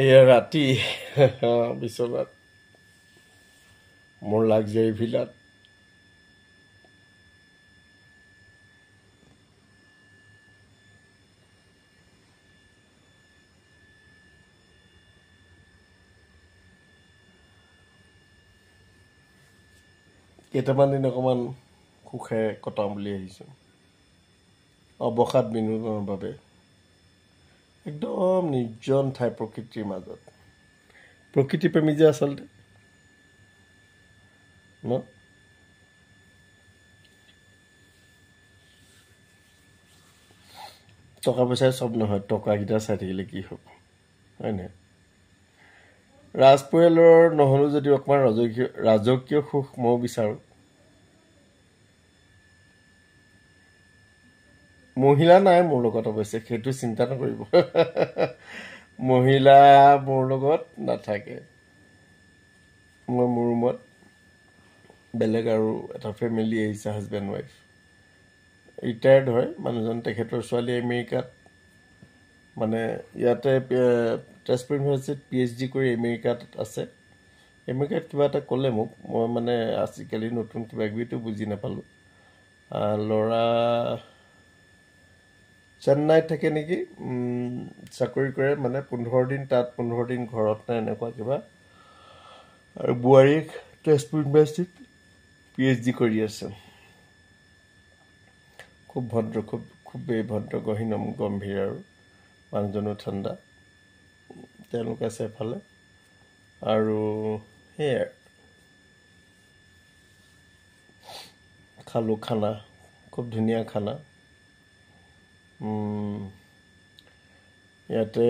এয়া ৰাতি বিচনাত মোৰ লাগজাৰী ভিলাত কেইটামান দিন অকণমান সুখে কটাম বুলি আহিছোঁ। অৱসাদ বিনোদনৰ বাবে একদম নিৰ্জন ঠাই প্ৰকৃতিৰ মাজত। প্ৰকৃতিপ্ৰেমী যে আচলতে ন, টকা পইচাই চব নহয়, টকাকেইটা চাই থাকিলে কি হ'ব, হয় নহয়? ৰাজ পৰিয়ালৰ নহ'লেও যদি অকণমান ৰাজকীয় সুখ ময়ো বিচাৰোঁ। মহিলা নাই মোৰ লগত, অৱশ্যে সেইটো চিন্তা নকৰিব। মহিলা মোৰ লগত নাথাকে। মই মোৰ ৰুমত বেলেগ আৰু এটা ফেমিলি আহিছে, হাজবেণ্ড ৱাইফ। ৰিটায়াৰ্ড হয় মানুহজন, তেখেতৰ ছোৱালী আমেৰিকাত, মানে ইয়াতে তেজপুৰ ইউনিভাৰ্চিটিত PhD কৰি আমেৰিকাত আছে। আমেৰিকাত কিবা এটা ক'লে মোক, মই মানে আজিকালি নতুন কিবা কিবিটো বুজি নাপালোঁ। ল'ৰা চেন্নাইত থাকে নেকি, চাকৰি কৰে, মানে 15 দিন তাত 15 দিন ঘৰত নাই, এনেকুৱা কিবা। আৰু বোৱাৰীক তেজপুৰ ইউনিভাৰ্চিটিত PhD কৰি আছে। খুব ভদ্ৰ, খুবেই ভদ্ৰ, গম্ভীৰ, আৰু মানুহজনো ঠাণ্ডা। তেওঁলোক আছে এফালে। আৰু সেয়াই খালোঁ খানা, খুব ধুনীয়া খানা। ইয়াতে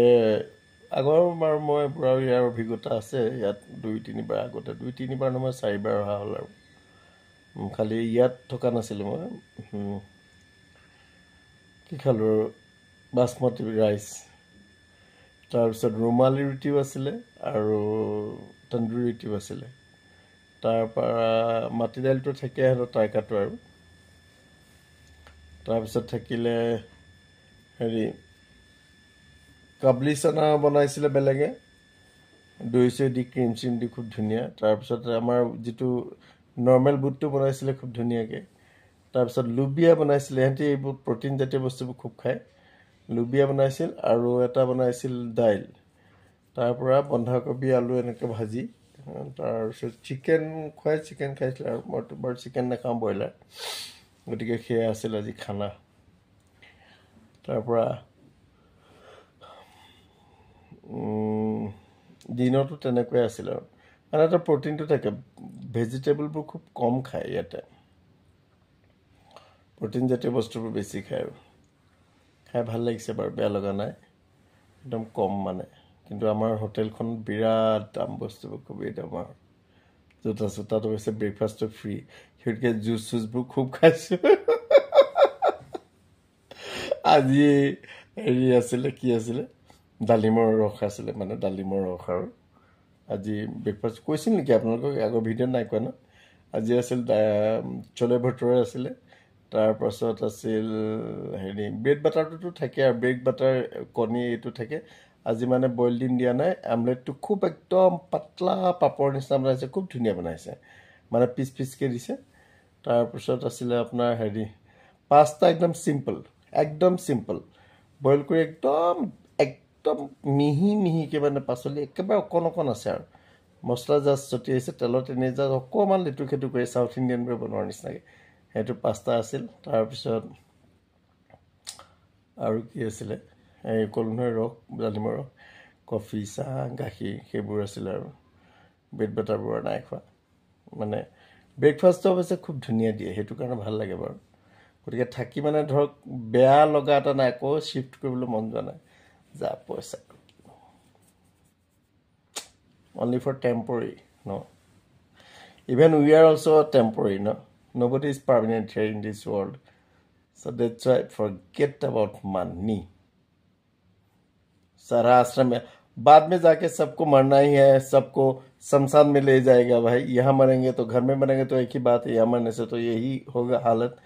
আগৰবাৰ মই পূৰা ইয়াৰ অভিজ্ঞতা আছে। ইয়াত 2-3বাৰ আগতে, 2-3বাৰ নহয় 4বাৰ অহা হ'ল। আৰু খালি ইয়াত থকা নাছিলোঁ মই। কি খালোঁ, বাসমতি ৰাইচ, তাৰপিছত ৰুমালী ৰুটিও আছিলে আৰু তন্দুৰী ৰুটিও আছিলে। তাৰপৰা মাটি দাইলটো থাকে সিহঁতৰ টাইকাটো, আৰু তাৰপিছত থাকিলে হেৰি কাবলি চানা বনাইছিলে বেলেগে, দৈ চৈ দি, ক্ৰীম চিম দি, খুব ধুনীয়া। তাৰপিছত আমাৰ যিটো নৰ্মেল বুটটো বনাইছিলে খুব ধুনীয়াকৈ। তাৰপিছত লুবিয়া বনাইছিলে, সিহঁতি এইবোৰ প্ৰটিন জাতীয় বস্তুবোৰ খুব খায়। লুবিয়া বনাইছিল, আৰু এটা বনাইছিল দাইল, তাৰপৰা বন্ধাকবি আলু এনেকৈ ভাজি। তাৰপিছত চিকেন খাইছিলে, আৰু মইতো বাৰু চিকেন নাখাওঁ, ব্ৰইলাৰ, গতিকে সেয়া আছিল আজি খানা। তাৰপৰা দিনতো তেনেকুৱাই আছিল। আৰু মানে এটা প্ৰটিনটো থাকে, ভেজিটেবলবোৰ খুব কম খায় ইয়াতে, প্ৰটিন জাতীয় বস্তুবোৰ বেছি খায়। আৰু খাই ভাল লাগিছে বাৰু, বেয়া লগা নাই, একদম কম মানে। কিন্তু আমাৰ হোটেলখনত বিৰাট দাম, বস্তুবোৰ খুবেই দাম। আৰু য'ত আছোঁ তাত অৱশ্যে ব্ৰেকফাষ্টটো ফ্ৰী, সেইগতিকে জুচ চুচবোৰ খুব খাইছোঁ। আজি হেৰি আছিলে, কি আছিলে, ডালিমৰ ৰস আছিলে, মানে ডালিমৰ ৰস। আৰু আজি ব্ৰেকফাষ্ট কৈছিল নেকি আপোনালোকক, আগৰ ভিডিঅ'ত নাই কোৱা ন? আজি আছিল চলে ভটোৰে আছিলে, তাৰপাছত আছিল হেৰি ব্ৰেড বাটাৰটোতো থাকে, আৰু ব্ৰেড বাটাৰ কণী এইটো থাকে। আজি মানে বইল ডিম দিয়া নাই, আমলেটটো খুব একদম পাতলা পাপৰ নিচিনা বনাইছে, খুব ধুনীয়া বনাইছে, মানে পিচ পিচকৈ দিছে। তাৰপিছত আছিলে আপোনাৰ হেৰি পাস্তা, একদম চিম্পল, বইল কৰি একদম মিহি মিহিকৈ, মানে পাচলি একেবাৰে অকণ আছে, আৰু মছলা জাষ্ট ছটিয়াইছে তেলত, এনেই জাষ্ট অকণমান লেটু খেটু কৰি চাউথ ইণ্ডিয়ানবোৰে বনোৱাৰ নিচিনাকৈ। সেইটো পাস্তা আছিল। তাৰপিছত আৰু কি আছিলে, এই কলমৌৰ ৰস, ডালিমৰ ৰস, কফি, চাহ, গাখীৰ, সেইবোৰ আছিলে। আৰু ব্ৰেড বাটাৰবোৰ নাই খোৱা। মানে ব্ৰেকফাষ্টটো অৱশ্যে খুব ধুনীয়া দিয়ে, সেইটো কাৰণে ভাল লাগে বাৰু। গতিকে থাকি মানে ধৰক বেয়া লগা এটা নাই, আকৌ শ্বিফ্ট কৰিবলৈ মন যোৱা নাই। যা পইচা, only for temporary, no? Even we are also temporary, no? Nobody is permanent here in this world. So that's why forget about money. सारा आश्रम में बाद में जाके सबको मरना ही है, सबको शमशान में ले जाएगा भाई। यहाँ मरेंगे तो घर में मरेंगे तो एक ही बात है, यहाँ मरने से तो यही होगा हालत।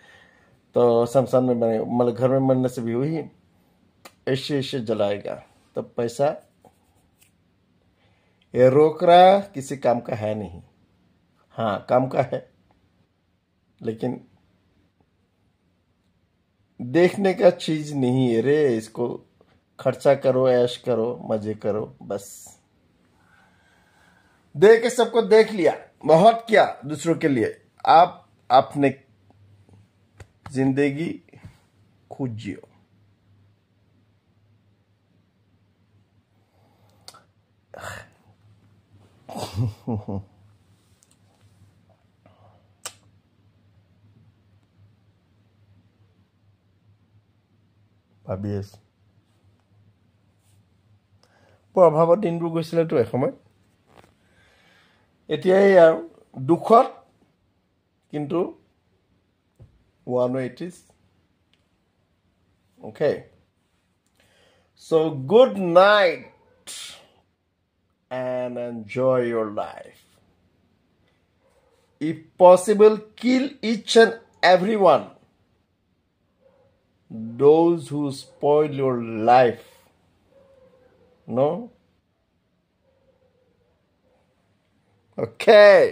तो शमशान में मरेंगे, मतलब घर में मरने से भी वही ऐसे जलाएगा, तब पैसा ये रोकना किसी काम का है नहीं। हाँ, काम का है, लेकिन देखने का चीज नहीं है रे। इसको खर्चा करो, ऐश करो, मजे करो, बस। दे के सबको देख लिया, बहुत किया दूसरों के लिए। आप अपने जिंदगी खुद जियो। ভাবি আছো বৰ অভাৱত দিনবোৰ গৈছিলেতো এসময়। এতিয়াই আৰু দুখত, কিন্তু one way it is. Okay. So good night and enjoy your life. If possible, kill each and everyone. Those who spoil your life. No? Okay.